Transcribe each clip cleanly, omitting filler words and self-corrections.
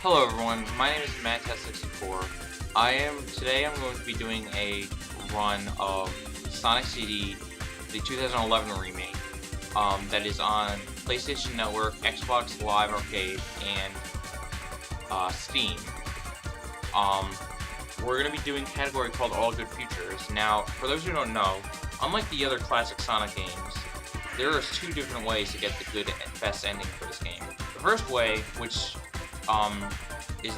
Hello everyone, my name is Matt64. Today I'm going to be doing a run of Sonic CD, the 2011 remake, that is on PlayStation Network, Xbox Live Arcade, and Steam. We're going to be doing a category called All Good Features. Now, for those who don't know, unlike the other classic Sonic games, there are two different ways to get the good best ending for this game. The first way, which is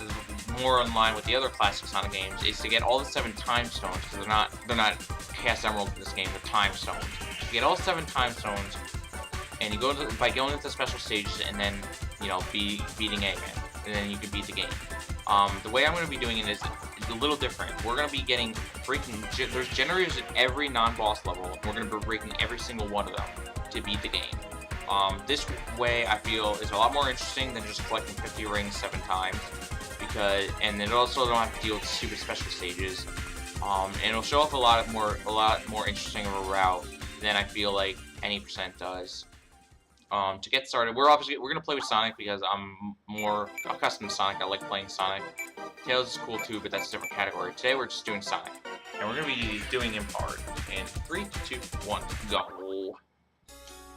more in line with the other classic Sonic games, is to get all the 7 time stones, because they're not Chaos Emeralds in this game, they're time stones. You get all 7 time stones, and you go by going into special stages and then beating Eggman, and then you can beat the game. The way I'm going to be doing it is a little different. We're going to be getting there's generators at every non-boss level, and we're going to be breaking every single one of them to beat the game. This way I feel is a lot more interesting than just collecting 50 rings 7 times, and it also don't have to deal with stupid special stages. And it'll show off a lot more interesting of a route than I feel like any percent does. To get started, we're gonna play with Sonic because I'm more accustomed to Sonic. I like playing Sonic. Tails is cool too, but that's a different category. Today we're just doing Sonic, and we're gonna be doing him hard. In 3, 2, 1, go.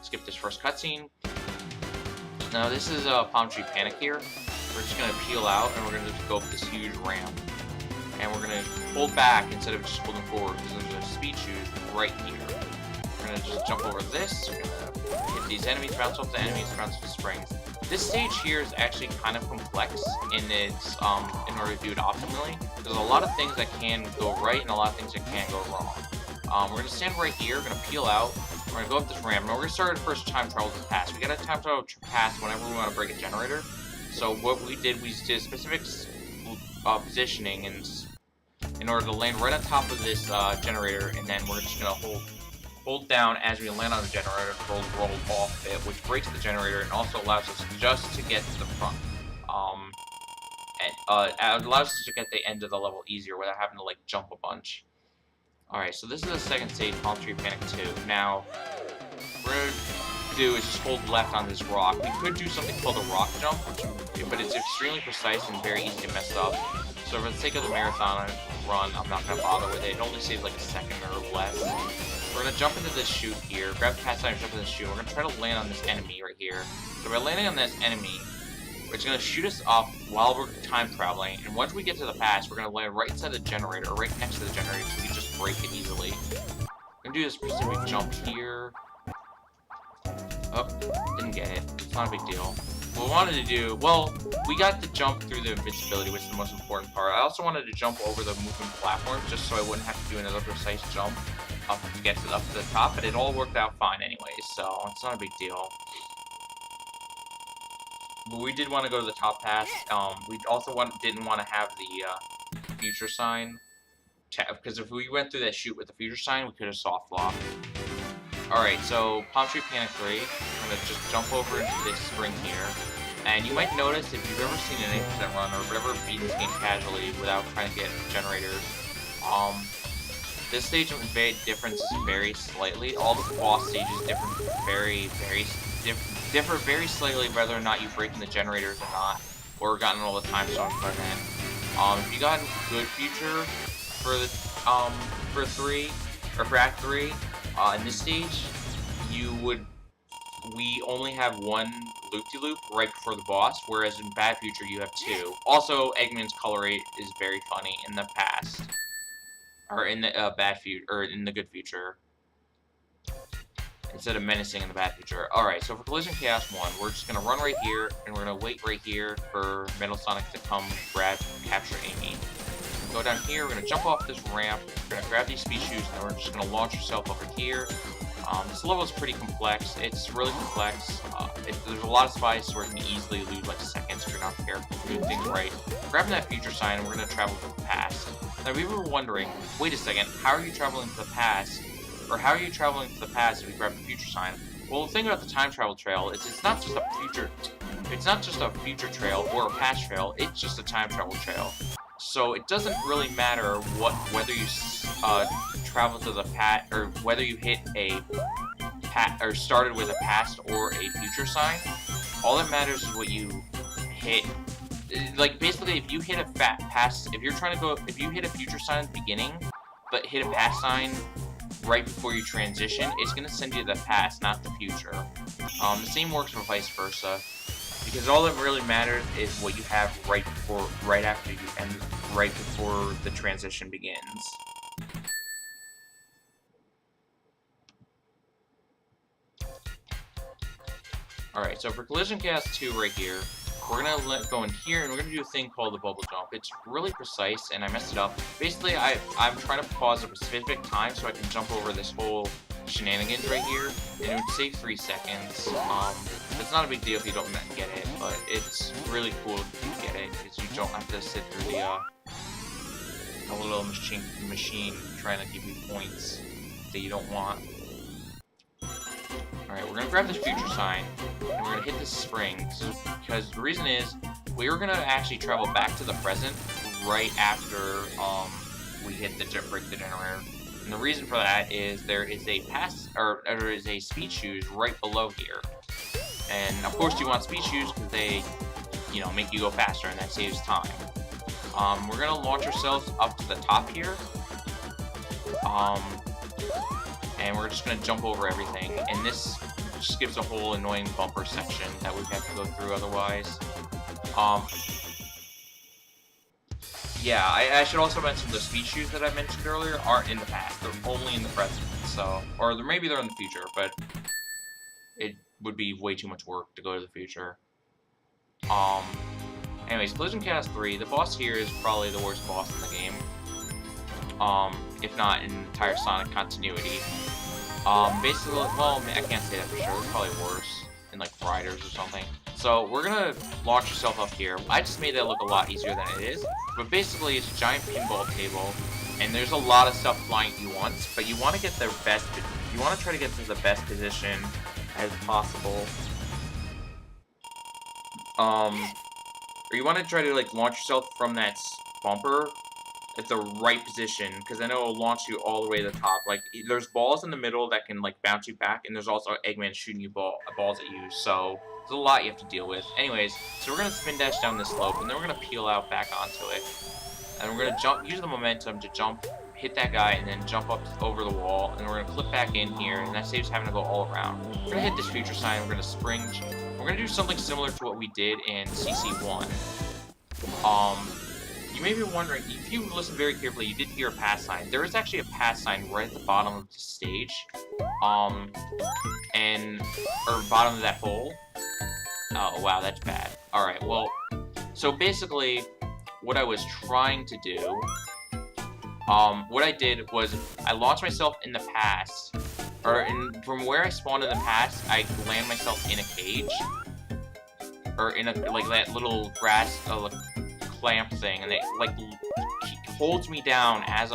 Skip this first cutscene. Now this is a Palm Tree Panic here. We're just gonna peel out, and we're gonna just go up this huge ramp, and we're gonna hold back instead of just holding forward because there's a speed shoot right here. We're gonna just jump over this. We're gonna hit these enemies, bounce off the enemies, bounce off the springs. This stage here is actually kind of complex in order to do it optimally. There's a lot of things that can go right and a lot of things that can go wrong. We're gonna stand right here. We're gonna peel out. We're gonna go up this ramp. Now we're gonna start our first time travel to pass. We gotta time travel to pass whenever we want to break a generator. So what we did specific positioning in order to land right on top of this generator, and then we're just gonna hold down as we land on the generator to roll off it, which breaks the generator and also allows us just to get to the front. It allows us to get the end of the level easier without having to like jump a bunch. Alright, so this is the second stage, Palm Tree Panic 2. Now, what we're going to do is just hold left on this rock. We could do something called a rock jump, but it's extremely precise and very easy to mess up. So for the sake of the marathon run, I'm not going to bother with it. It only saves like a second or less. We're going to jump into this chute here, grab the pass sign and jump into this chute. We're going to try to land on this enemy right here. So by landing on this enemy, it's going to shoot us up while we're time traveling, and once we get to the pass, we're going to land right inside the generator, or right next to the generator, so we can just break it easily. We're going to do a specific jump here. Oh, didn't get it. It's not a big deal. What we wanted to do, well, we got to jump through the invincibility, which is the most important part. I also wanted to jump over the moving platforms, just so I wouldn't have to do another precise jump up to get up to the top, but it all worked out fine anyways, so it's not a big deal. But we did want to go to the top pass. We also didn't want to have the future sign, because if we went through that chute with the future sign, we could have soft locked. Alright, so Palm Tree Panic 3, I'm going to just jump over into this spring here. And you might notice, if you've ever seen an 8% run, or ever beaten this game casually without trying to get generators, this stage of difference very slightly. All the boss stages differ very slightly whether or not you've breaking the generators or not, or gotten all the time stones by then. If you got a good future for 3 or for Act 3 in this stage, we only have 1 loop-de-loop right before the boss, whereas in Bad Future you have 2. Also, Eggman's color rate is very funny in the past, or in the Bad Future, or in the Good Future, instead of menacing in the Bad Future. Alright, so for Collision Chaos 1, we're just going to run right here, and we're going to wait right here for Metal Sonic to come capture Amy. Go down here, we're going to jump off this ramp, we're going to grab these speed shoots, and we're just going to launch ourselves over here. This level is pretty complex. It's really complex. There's a lot of spies where you can easily lose like seconds if you're not careful doing things right. Grabbing that future sign, and we're going to travel to the past. Now, if you were wondering, wait a second, how are you traveling to the past? Or how are you traveling to the past if you grab the future sign? Well, the thing about the time travel trail is it's not just a future trail or a past trail, it's just a time travel trail. So it doesn't really matter whether you travel to the past, or whether you hit a started with a past or a future sign. All that matters is what you hit like, basically, if you hit a pass, if you're trying to go, if you hit a future sign at the beginning, but hit a pass sign right before you transition, it's going to send you the past, not the future. The same works for vice versa, because all that really matters is what you have right after you end, right before the transition begins. Alright, so for Collision Chaos 2 right here, we're gonna go in here and we're gonna do a thing called the bubble jump. It's really precise and I messed it up. Basically, I'm trying to pause at a specific time so I can jump over this whole shenanigans right here, and it would save 3 seconds. It's not a big deal if you don't get it, but it's really cool if you get it, because you don't have to sit through the little machine trying to give you points that you don't want. Alright, we're gonna grab this future sign, and we're gonna hit this spring, because the reason is, we were gonna actually travel back to the present right after we hit the break the generator. And the reason for that is there is a there is a speed shoes right below here. And of course you want speed shoes because they, you know, make you go faster and that saves time. We're gonna launch ourselves up to the top here. And we're just gonna jump over everything. And this just gives a whole annoying bumper section that we'd have to go through otherwise. Yeah, I should also mention the speed shoes that I mentioned earlier aren't in the past. They're only in the present. So, or maybe they're in the future, but it would be way too much work to go to the future. Anyways, Collision Chaos 3, the boss here is probably the worst boss in the game. If not in entire Sonic continuity. Basically, well, I can't say that for sure. It's probably worse in, like, Riders or something. So, we're gonna launch yourself up here. I just made that look a lot easier than it is. But basically, it's a giant pinball table, and there's a lot of stuff flying at you once, but you want to get the best, you want to try to get to the best position as possible. Or you want to try to, like, launch yourself from that bumper at the right position, because then it will launch you all the way to the top. Like, there's balls in the middle that can, like, bounce you back, and there's also Eggman shooting you balls at you, so there's a lot you have to deal with. Anyways, so we're going to spin dash down this slope, and then we're going to peel out back onto it. And we're going to use the momentum to jump, hit that guy, and then jump up over the wall, and we're going to clip back in here, and that saves having to go all around. We're going to hit this future sign, we're going to spring. We're going to do something similar to what we did in CC1. You may be wondering, if you listen very carefully, you did hear a pass sign. There is actually a pass sign right at the bottom of the stage. Or bottom of that hole. Oh, wow, that's bad. Alright, well, so basically, what I was trying to do, what I did was, I launched myself in the past, from where I spawned in the past, I land myself in a cage, or in a, like, that little grass, clamp thing, and it, like, holds me down as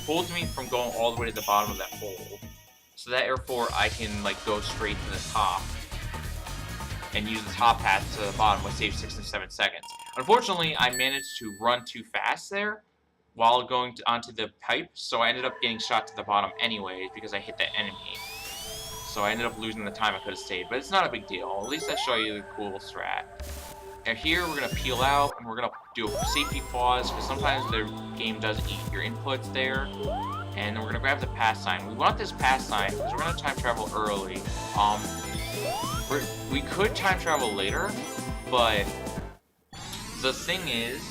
holds me from going all the way to the bottom of that hole, so that therefore I can, like, go straight to the top, and use the top path to the bottom, which saves 6 and 7 seconds. Unfortunately, I managed to run too fast there, while going onto the pipe, so I ended up getting shot to the bottom anyways, because I hit that enemy. So I ended up losing the time I could have stayed, but it's not a big deal. At least I show you the cool strat. And here, we're going to peel out, and we're going to do a safety pause, because sometimes the game does eat your inputs there. And then we're going to grab the pass sign. We want this pass sign, because we're going to time travel early. We could time travel later, but the thing is,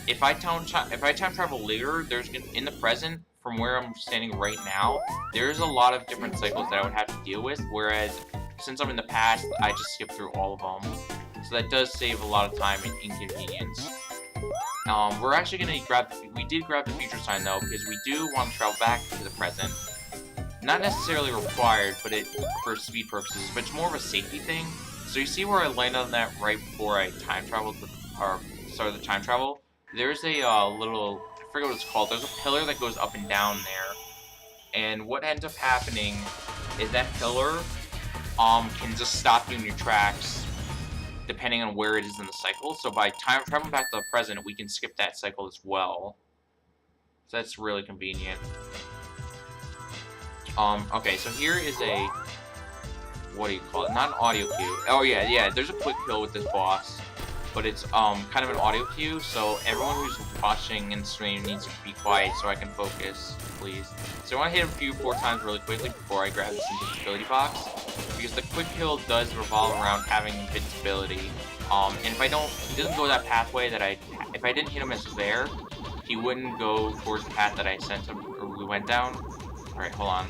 if I time travel later, in the present, from where I'm standing right now, there's a lot of different cycles that I would have to deal with, whereas since I'm in the past, I just skip through all of them. So that does save a lot of time and inconvenience. We're actually going to we did grab the future sign though, because we do want to travel back to the present. Not necessarily required, but for speed purposes, but it's more of a safety thing. So you see where I landed on that right before I time traveled, or started the time travel? There's a little, I forget what it's called, there's a pillar that goes up and down there. And what ends up happening is that pillar can just stop you in your tracks depending on where it is in the cycle. So by traveling back to the present, we can skip that cycle as well. So that's really convenient. Okay, so here is a, what do you call it? Not an audio cue. Oh yeah, there's a quick kill with this boss. but it's kind of an audio cue, so everyone who's watching in the stream needs to be quiet so I can focus, please. So I want to hit him a few 4 times really quickly before I grab this invincibility box, because the quick kill does revolve around having invincibility. And if he doesn't go that pathway that if I didn't hit him as there, he wouldn't go towards the path that I sent him, or we went down. Alright, hold on.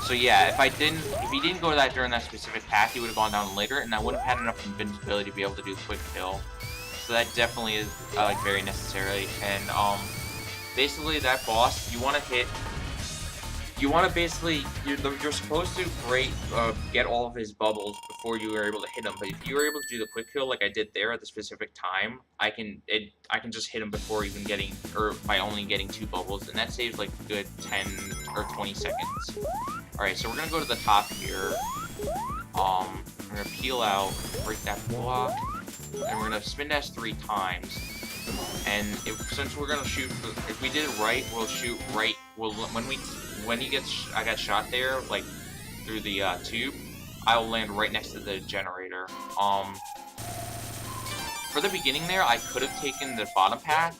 So yeah, if he didn't go that during that specific path, he would have gone down later, and I wouldn't have had enough invincibility to be able to do the quick kill. So that definitely is like very necessary. And basically that boss, you want to basically you're supposed to get all of his bubbles before you are able to hit him. But if you were able to do the quick kill like I did there at the specific time, I can just hit him before even by only getting 2 bubbles, and that saves like a good 10 or 20 seconds. Alright, so we're gonna go to the top here. We're gonna peel out, break that block, and we're gonna spin dash 3 times. And since we're gonna shoot, if we did it right, we'll shoot right. When I got shot there, like through the tube, I will land right next to the generator. For the beginning there, I could have taken the bottom path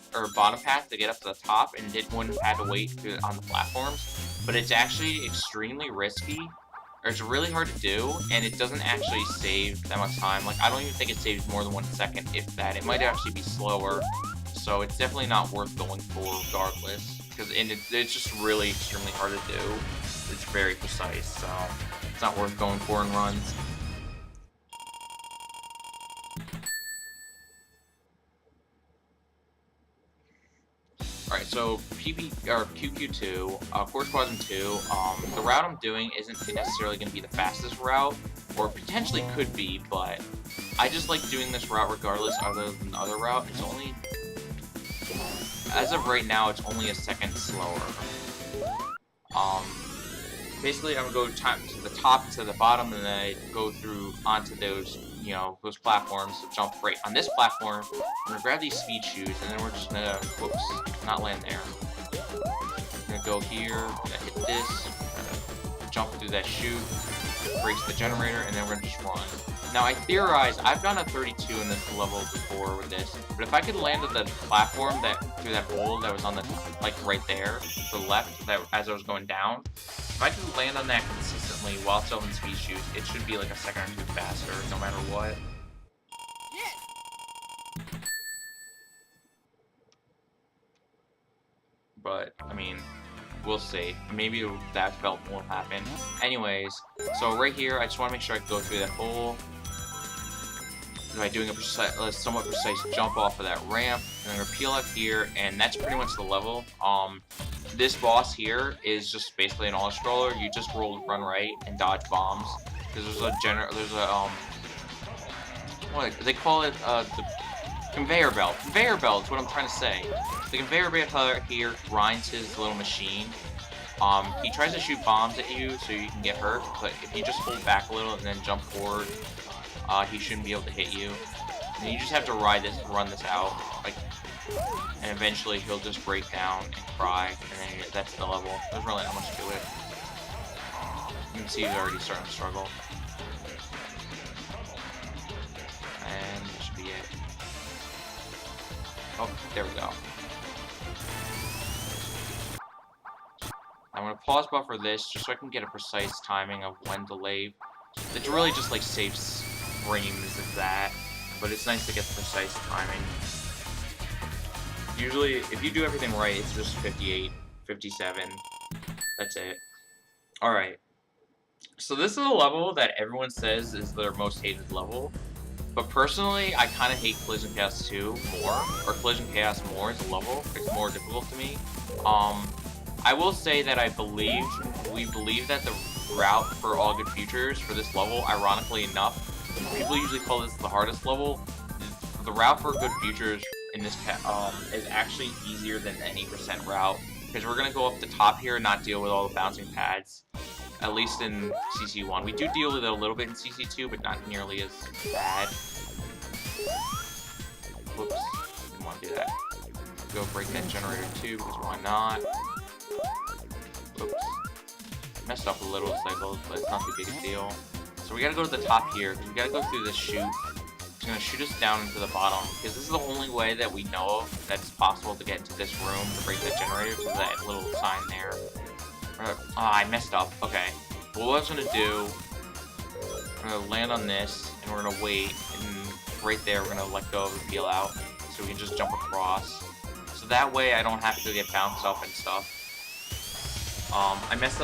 to get up to the top, and wouldn't have had to wait on the platforms. But it's actually extremely risky, or it's really hard to do, and it doesn't actually save that much time. Like, I don't even think it saves more than 1 second, if that. It might actually be slower, so it's definitely not worth going for regardless, because it's just really extremely hard to do. It's very precise, so it's not worth going for in runs. Alright, so QQ2, Force Quadrant 2, the route I'm doing isn't necessarily going to be the fastest route, or potentially could be, but I just like doing this route regardless other than the other route. It's only, as of right now, it's only a second slower. Basically I'm going to go to the top to the bottom, and then I go through onto those, those platforms to jump right on this platform. I'm gonna grab these speed shoes, and then we're just gonna, not land there. I'm gonna go here, gonna hit this, gonna jump through that chute, breaks the generator, and then we're gonna just run. Now I theorized, I've done a 32 in this level before with this, but if I could land at the platform through that hole that was on the, like right there, to the left, as I was going down, if I can land on that consistently while still in speed shoes, it should be like a second or 2 faster, no matter what. But, I mean, we'll see. Maybe that belt won't happen. Anyways, so right here, I just want to make sure I can go through that hole by doing a somewhat precise jump off of that ramp. And I'm going to peel up here, and that's pretty much the level. This boss here is just basically an auto-scroller. You just run right and dodge bombs. Because what they call it, the conveyor belt. Conveyor belt is what I'm trying to say. The conveyor belt here grinds his little machine. He tries to shoot bombs at you so you can get hurt, but if you just hold back a little and then jump forward, he shouldn't be able to hit you. And you just have to run this out, and eventually he'll just break down and cry, and then that's the level. There's really not much to it. You can see he's already starting to struggle. And that should be it. Oh, there we go. I'm going to pause buffer this just so I can get a precise timing of when to leave. It really just like saves frames of that, but it's nice to get the precise timing. Usually, if you do everything right, it's just 58, 57. That's it. Alright. So this is a level that everyone says is their most hated level. But personally, I kind of hate Collision Chaos 2 more, or Collision Chaos more as a level. It's more difficult to me. I will say that we believe that the route for All Good Futures for this level, ironically enough, people usually call this the hardest level. The route for Good Futures in this is actually easier than any percent route, because we're going to go up the top here and not deal with all the bouncing pads, at least in CC1. We do deal with it a little bit in CC2, but not nearly as bad. Whoops, didn't want to do that. Go break that generator too, because why not? Oops. Messed up a little cycles, but it's not too big a deal. So we gotta go to the top here, because we gotta go through this chute. It's gonna shoot us down into the bottom, because this is the only way that we know of that's possible to get into this room to break that generator, because of that little sign there. I messed up. Okay. Well, what I was gonna do, we're gonna land on this, and we're gonna wait, and right there we're gonna let go and peel out, so we can just jump across. So that way I don't have to get bounced up and stuff. I messed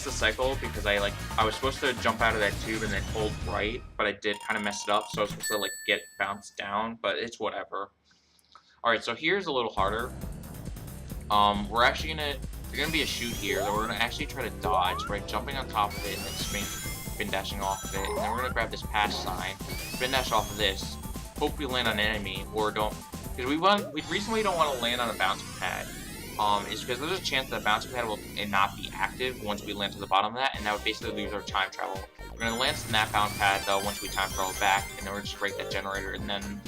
the cycle because I was supposed to jump out of that tube and then hold right, but I did kind of mess it up, so I was supposed to like get bounced down, but it's whatever. Alright, so here's a little harder. There's gonna be a chute here that we're gonna actually try to dodge by jumping on top of it and then spin dashing off of it, and then we're gonna grab this pass sign, spin dash off of this, hope we land on an enemy, or don't, because we recently don't want to land on a bouncing pad. Is because there's a chance that the bouncing pad will not be active once we land to the bottom of that, and that would basically lose our time travel. We're gonna land on that bound pad though once we time travel back, and then we're just break that generator, and then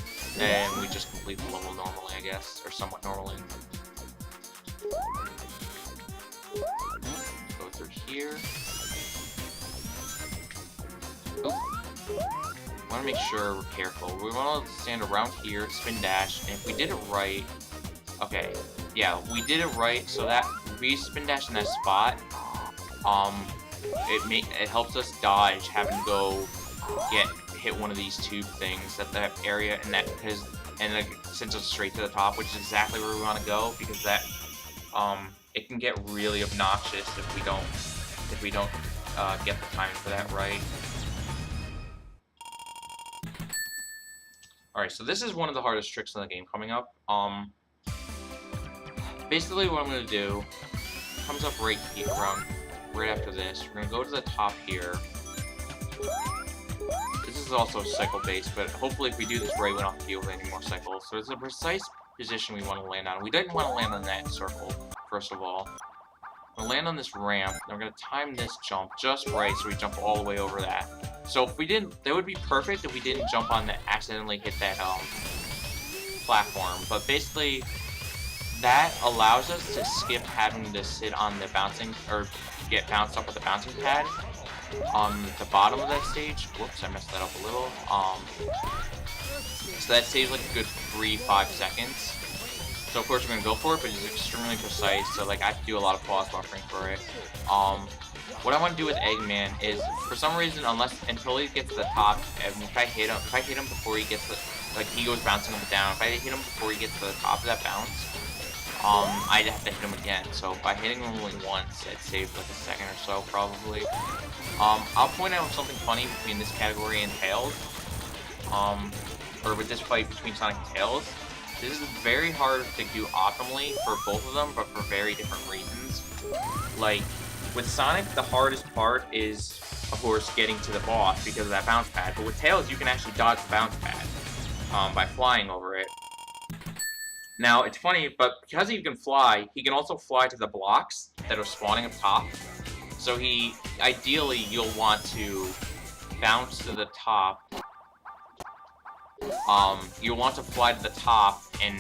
we just complete the level normally, I guess, or somewhat normally. Go through here. Want to make sure we're careful. We want to stand around here, spin dash, and if we did it right, okay, yeah, we did it right. So that we spin dash in that spot, it helps us dodge having to go hit one of these tube things at that area, and it sends us straight to the top, which is exactly where we want to go, because that it can get really obnoxious if we don't get the timing for that right. Alright, so this is one of the hardest tricks in the game coming up. Basically what I'm going to do, comes up right here, right after this. We're going to go to the top here. This is also cycle-based, but hopefully if we do this right, we don't have to deal with any more cycles. So it's a precise position we want to land on. We didn't want to land on that circle, first of all. We'll land on this ramp, and we're going to time this jump just right so we jump all the way over that. So if we didn't, that would be perfect if we didn't jump on that, accidentally hit that platform. But basically, that allows us to skip having to sit on the bouncing, or get bounced up with the bouncing pad on the bottom of that stage. Whoops, I messed that up a little. So that saves like a good 3-5 seconds. So of course we're gonna go for it, but it's extremely precise. So like I have to do a lot of pause buffering for it. What I want to do with Eggman is, for some reason, until he gets to the top, and if I hit him before he gets he goes bouncing up and down. If I hit him before he gets to the top of that bounce, I'd have to hit him again. So by hitting him only once, it saved like a second or so, probably. I'll point out something funny between this category and Tails, or with this fight between Sonic and Tails. This is very hard to do optimally for both of them, but for very different reasons. Like, with Sonic, the hardest part is, of course, getting to the boss because of that bounce pad. But with Tails, you can actually dodge the bounce pad by flying over it. Now, it's funny, but because he can fly, he can also fly to the blocks that are spawning up top. So ideally, you'll want to bounce to the top. You'll want to fly to the top and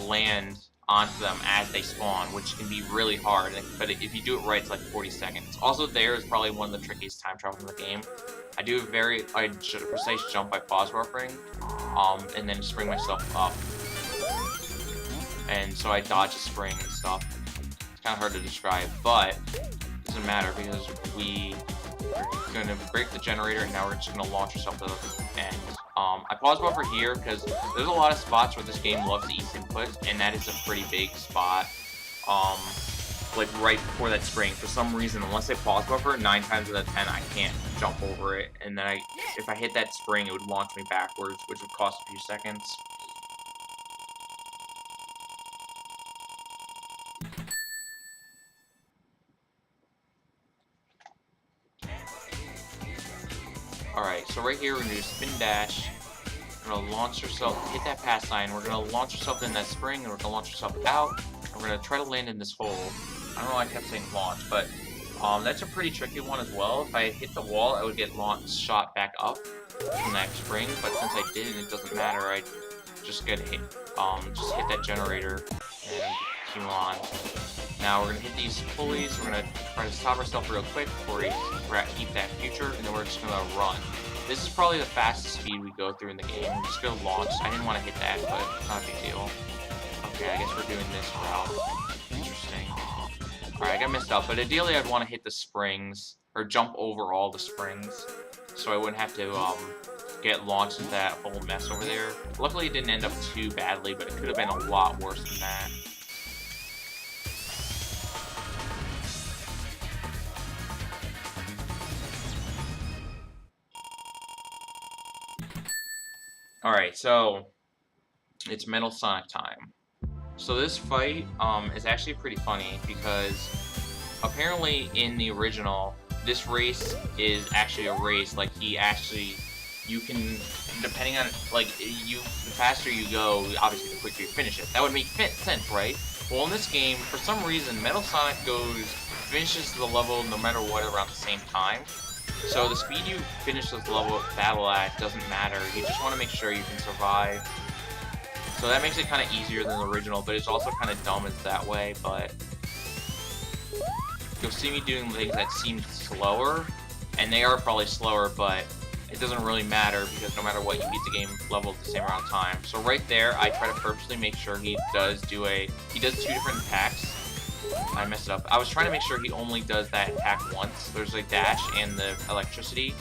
land onto them as they spawn, which can be really hard, but if you do it right, it's like 40 seconds. Also, there is probably one of the trickiest time travel in the game. I do a precise jump by pause buffering, and then spring myself up. And so I dodge a spring and stuff. It's kind of hard to describe, but it doesn't matter because we're going to break the generator, and now we're just going to launch ourselves to the end. I pause buffer here because there's a lot of spots where this game loves to eat input, and that is a pretty big spot. Like right before that spring, for some reason, unless I pause buffer, 9 times out of 10 I can't jump over it, and then if I hit that spring, it would launch me backwards, which would cost a few seconds. Alright, so right here we're going to do spin dash. We're going to launch ourselves, hit that pass sign, we're going to launch ourselves in that spring, and we're going to launch ourselves out, and we're going to try to land in this hole. I don't know why I kept saying launch, but that's a pretty tricky one as well. If I hit the wall, I would get shot back up from that spring, but since I didn't, it doesn't matter. I just get hit that generator and continue on. Now we're gonna hit these pulleys. We're gonna try to stop ourselves real quick before we keep that future, and then we're just gonna run. This is probably the fastest speed we go through in the game. I'm just gonna launch. I didn't want to hit that, but not a big deal. Okay, I guess we're doing this route. Interesting. Alright, I got messed up, but ideally I'd want to hit the springs, or jump over all the springs, so I wouldn't have to get launched into that whole mess over there. Luckily it didn't end up too badly, but it could have been a lot worse than that. Alright, so it's Metal Sonic time. So this fight is actually pretty funny because apparently in the original, this race is actually a race. Like you can, depending on the faster you go, obviously the quicker you finish it. That would make sense, right? Well, in this game, for some reason, Metal Sonic finishes the level no matter what around the same time. So the speed you finish this level of battle at doesn't matter. You just want to make sure you can survive. So that makes it kind of easier than the original, but it's also kind of dumb as that way. But you'll see me doing things that seem slower, and they are probably slower, but it doesn't really matter because no matter what, you beat the game level at the same amount of time. So right there, I try to purposely make sure he does two different attacks. I messed it up. I was trying to make sure he only does that attack once. There's a dash and the electricity.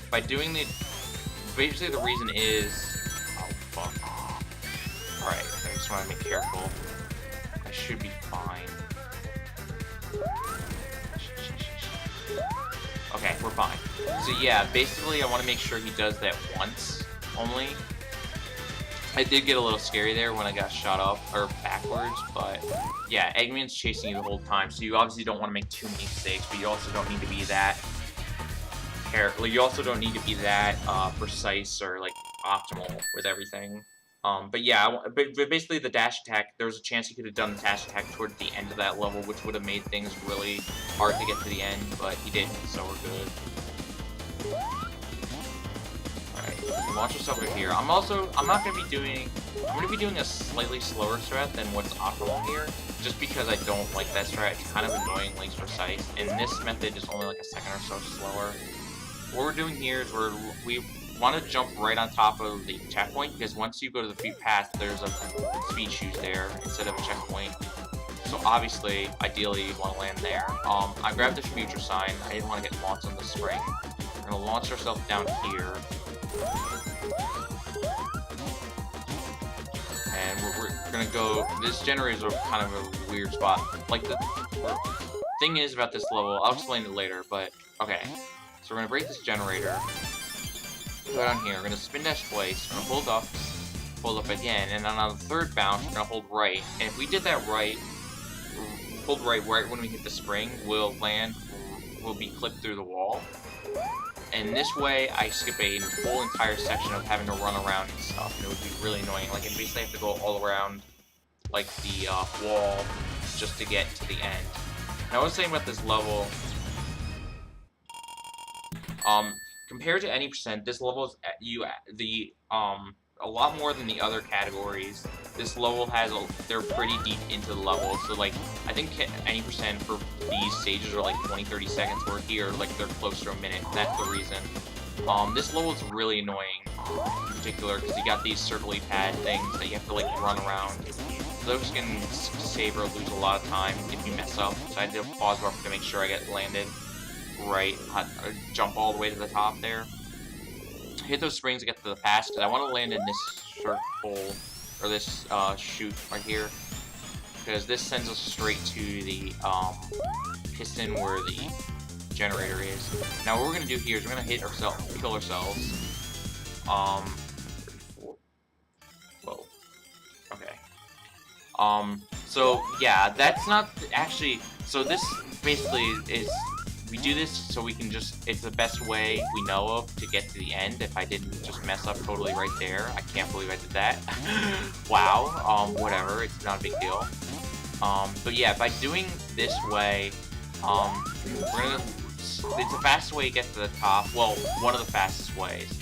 By doing basically the reason is, oh fuck. Alright, I just want to be careful. I should be fine. Okay, we're fine. So yeah, basically I want to make sure he does that once only. I did get a little scary there when I got shot up, or backwards, but yeah, Eggman's chasing you the whole time, so you obviously don't want to make too many mistakes, but you also don't need to be that careful. You also don't need to be that precise or like optimal with everything. But yeah, but basically the dash attack, there was a chance he could have done the dash attack towards the end of that level, which would have made things really hard to get to the end, but he didn't, so we're good. Alright, launch us over here. I'm not going to be doing a slightly slower strat than what's optimal here, just because I don't like that strat. It's kind of annoyingly precise, and this method is only like a second or so slower. What we're doing here is we want to jump right on top of the checkpoint, because once you go to the feet path, there's a speed shoot there instead of a checkpoint. So obviously, ideally, you want to land there. I grabbed the future sign. I didn't want to get launched on the spring. We're going to launch ourselves down here. And we're going to go... This generator is kind of a weird spot. Like, the thing is about this level, I'll explain it later, but... Okay. So we're going to break this generator. Go down here. We're going to spin dash twice. We're going to hold up again, and then on the third bounce, we're going to hold right. And if we did that right, hold right when we hit the spring, we'll be clipped through the wall. And this way, I skip a whole entire section of having to run around and stuff, and it would be really annoying. Like, I basically have to go all around, like, the wall just to get to the end. Now, I was saying about this level, compared to any %, this level is a lot more than the other categories. This level they're pretty deep into the level, so like, I think any % for these stages are like 20-30 seconds, where here, like, they're close to a minute. That's the reason. This level is really annoying, in particular, because you got these circly pad things that you have to, like, run around. Those can save or lose a lot of time if you mess up, so I had to pause to make sure I get landed right, jump all the way to the top there. Hit those springs to get to the pass, because I want to land in this circle, or this chute right here, because this sends us straight to the piston where the generator is. Now what we're going to do here is we're going to kill ourselves. Whoa. Okay. So yeah, that's not actually, so this basically is, we do this so we can it's the best way we know of to get to the end. If I didn't just mess up totally right there, I can't believe I did that. Wow, whatever, it's not a big deal. But yeah, by doing this way, it's the fastest way to get to the top, well, one of the fastest ways.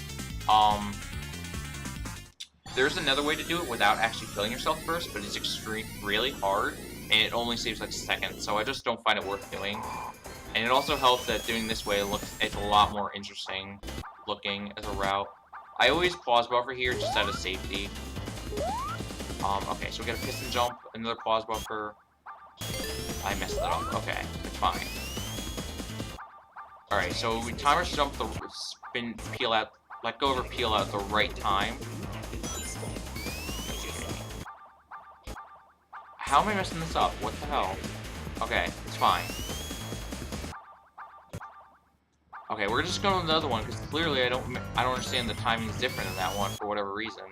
There's another way to do it without actually killing yourself first, but it's really hard. and it only saves like a second, so I just don't find it worth doing. And it also helps that doing this way it's a lot more interesting looking as a route. I always pause buffer here just out of safety. Okay, so we got a piston jump, another pause buffer. I messed it up. Okay, it's fine. Alright, so we timer jump the spin, peel out, let go over peel out at the right time. How am I messing this up? What the hell? Okay, it's fine. Okay, we're just going with the other one because clearly I don't understand the timing's different in that one for whatever reason.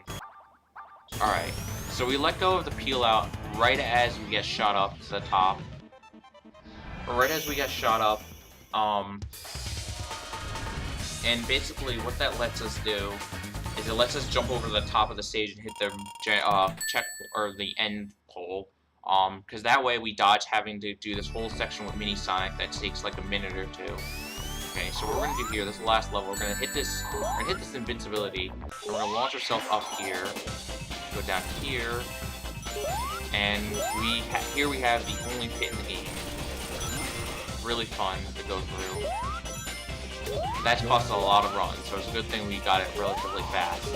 Alright, so we let go of the peel out right as we get shot up to the top. Right as we get shot up, and basically what that lets us do is it lets us jump over the top of the stage and hit the check or the end pole. Because that way we dodge having to do this whole section with Mini Sonic that takes like a minute or two. Okay, so what we're gonna do here, this last level, we're gonna hit this invincibility, and we're gonna launch ourselves up here, go down here, and here we have the only pit in the game. Really fun to go through. That's cost a lot of runs, so it's a good thing we got it relatively fast.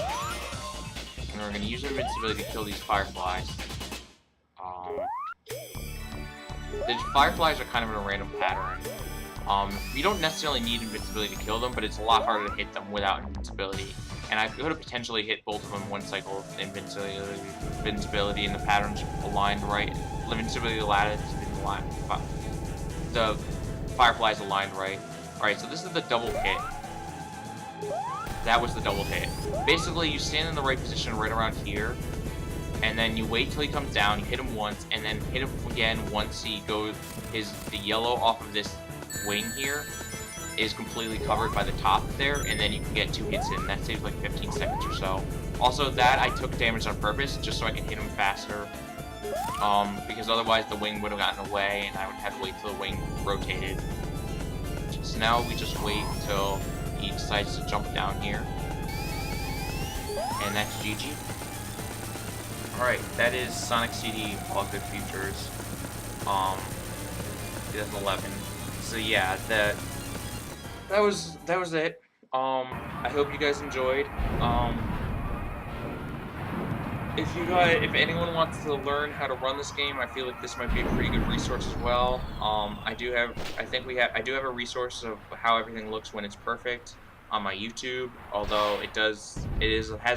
And we're gonna use our invincibility to kill these fireflies. The fireflies are kind of in a random pattern. You don't necessarily need invincibility to kill them, but it's a lot harder to hit them without invincibility. And I could have potentially hit both of them one cycle of invincibility and the patterns aligned right. The invincibility lattice didn't align. The fireflies aligned right. Alright, so this is the double hit. That was the double hit. Basically, you stand in the right position right around here, and then you wait till he comes down, you hit him once, and then hit him again once he goes, the yellow off of this wing here is completely covered by the top there, and then you can get 2 hits in. That saves like 15 seconds or so. Also, that I took damage on purpose, just so I can hit him faster, because otherwise the wing would have gotten away, and I would have to wait till the wing rotated. So now we just wait until he decides to jump down here, and that's GG. Alright, that is Sonic CD All Good Features, 2011. So yeah, that was it. I hope you guys enjoyed. If anyone wants to learn how to run this game, I feel like this might be a pretty good resource as well. I do have a resource of how everything looks when it's perfect on my YouTube, although it has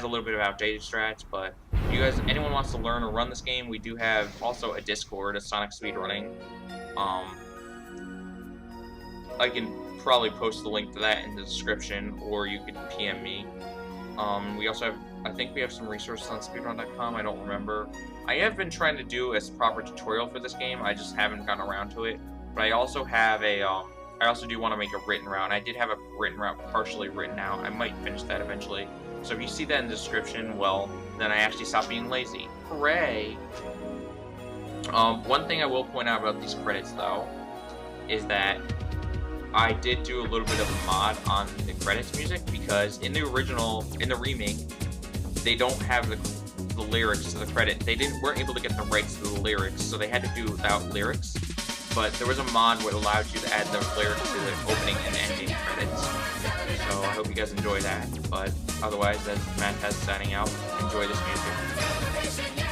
a little bit of outdated strats. But if anyone wants to learn or run this game, we do have also a Discord, a Sonic Speedrunning. I can probably post the link to that in the description, or you could PM me. We also have, I think we have some resources on speedrun.com, I don't remember. I have been trying to do a proper tutorial for this game, I just haven't gotten around to it. But I also have I also do want to make a written route. I did have a written route partially written out. I might finish that eventually. So if you see that in the description, well, then I actually stopped being lazy. Hooray! One thing I will point out about these credits, though, is that I did do a little bit of a mod on the credits music, because in the remake, they don't have the lyrics to the credit. They weren't able to get the rights to the lyrics, so they had to do without lyrics. But there was a mod that allowed you to add the lyrics to the opening and ending credits. So I hope you guys enjoy that. But otherwise, that's Matt Test signing out. Enjoy this music.